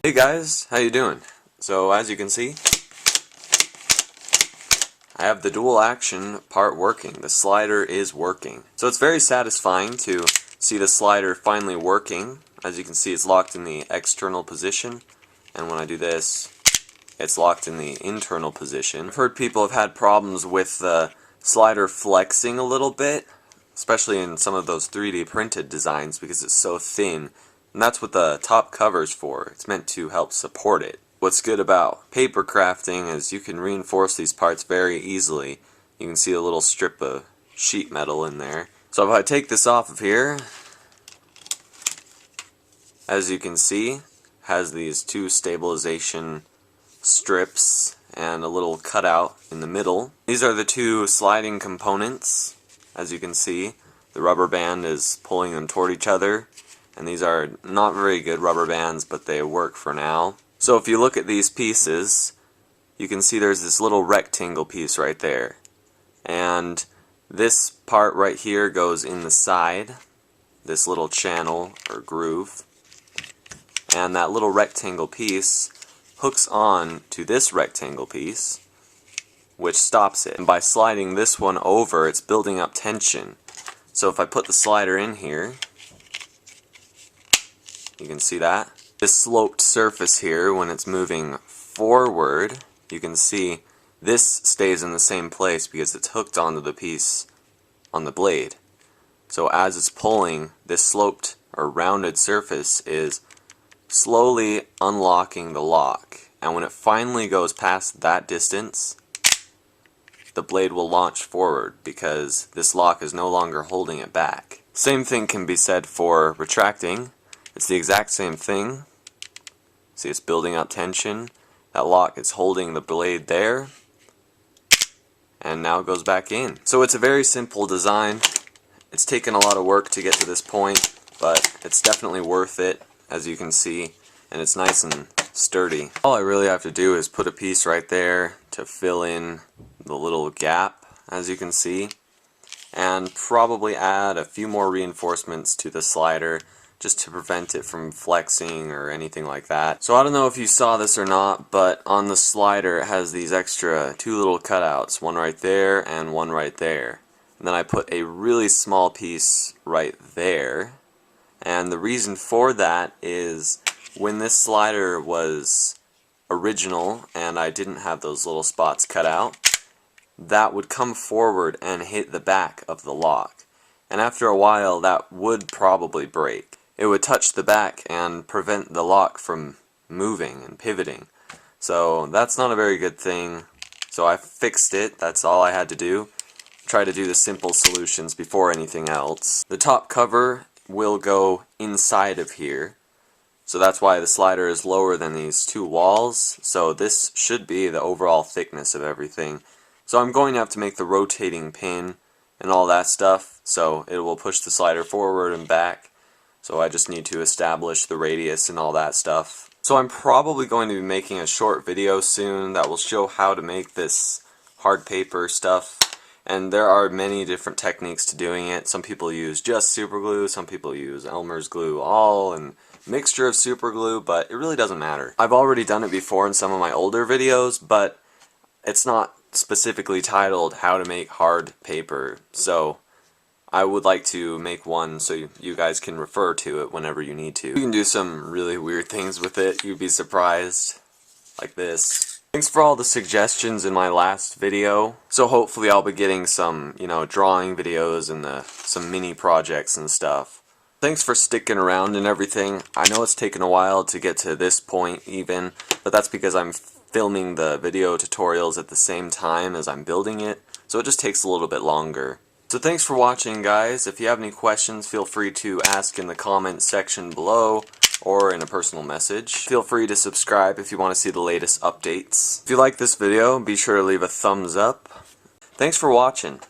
Hey guys, how you doing? So as you can see, I have the dual action part working. The slider is working. So it's very satisfying to see the slider finally working. As you can see, it's locked in the external position, and when I do this, it's locked in the internal position. I've heard people have had problems with the slider flexing a little bit, especially in some of those 3D printed designs because it's so thin. And that's what the top cover's for. It's meant to help support it. What's good about paper crafting is you can reinforce these parts very easily. You can see a little strip of sheet metal in there. So if I take this off of here, as you can see, has these two stabilization strips and a little cutout in the middle. These are the two sliding components. As you can see, the rubber band is pulling them toward each other, and these are not very good rubber bands, but they work for now. So if you look at these pieces, you can see there's this little rectangle piece right there, and this part right here goes in the side, this little channel or groove, and that little rectangle piece hooks on to this rectangle piece, which stops it. And by sliding this one over, it's building up tension. So if I put the slider in here, you can see that. This sloped surface here, when it's moving forward, you can see this stays in the same place because it's hooked onto the piece on the blade. So as it's pulling, this sloped or rounded surface is slowly unlocking the lock, and when it finally goes past that distance, the blade will launch forward because this lock is no longer holding it back. Same thing can be said for retracting. It's the exact same thing. See, it's building up tension. That lock is holding the blade there, and now it goes back in. So it's a very simple design. It's taken a lot of work to get to this point, but it's definitely worth it, as you can see, and it's nice and sturdy. All I really have to do is put a piece right there to fill in the little gap, as you can see, and probably add a few more reinforcements to the slider just to prevent it from flexing or anything like that. So I don't know if you saw this or not, but on the slider it has these extra two little cutouts, one right there and one right there. And then I put a really small piece right there, and the reason for that is when this slider was original and I didn't have those little spots cut out, that would come forward and hit the back of the lock. And after a while that would probably break. It would touch the back and prevent the lock from moving and pivoting. So that's not a very good thing. So I fixed it. That's all I had to do. Try to do the simple solutions before anything else. The top cover will go inside of here. So that's why the slider is lower than these two walls. So this should be the overall thickness of everything. So I'm going to have to make the rotating pin and all that stuff. So it will push the slider forward and back. So I just need to establish the radius and all that stuff. So I'm probably going to be making a short video soon that will show how to make this hard paper stuff. And there are many different techniques to doing it. Some people use just super glue, some people use Elmer's glue all, and mixture of super glue, but it really doesn't matter. I've already done it before in some of my older videos, but it's not specifically titled how to make hard paper. So I would like to make one so you guys can refer to it whenever you need to. You can do some really weird things with it, you'd be surprised, like this. Thanks for all the suggestions in my last video. So hopefully I'll be getting some, drawing videos and some mini projects and stuff. Thanks for sticking around and everything. I know it's taken a while to get to this point even, but that's because I'm filming the video tutorials at the same time as I'm building it, so it just takes a little bit longer. So thanks for watching, guys. If you have any questions, feel free to ask in the comments section below or in a personal message. Feel free to subscribe if you want to see the latest updates. If you like this video, be sure to leave a thumbs up. Thanks for watching.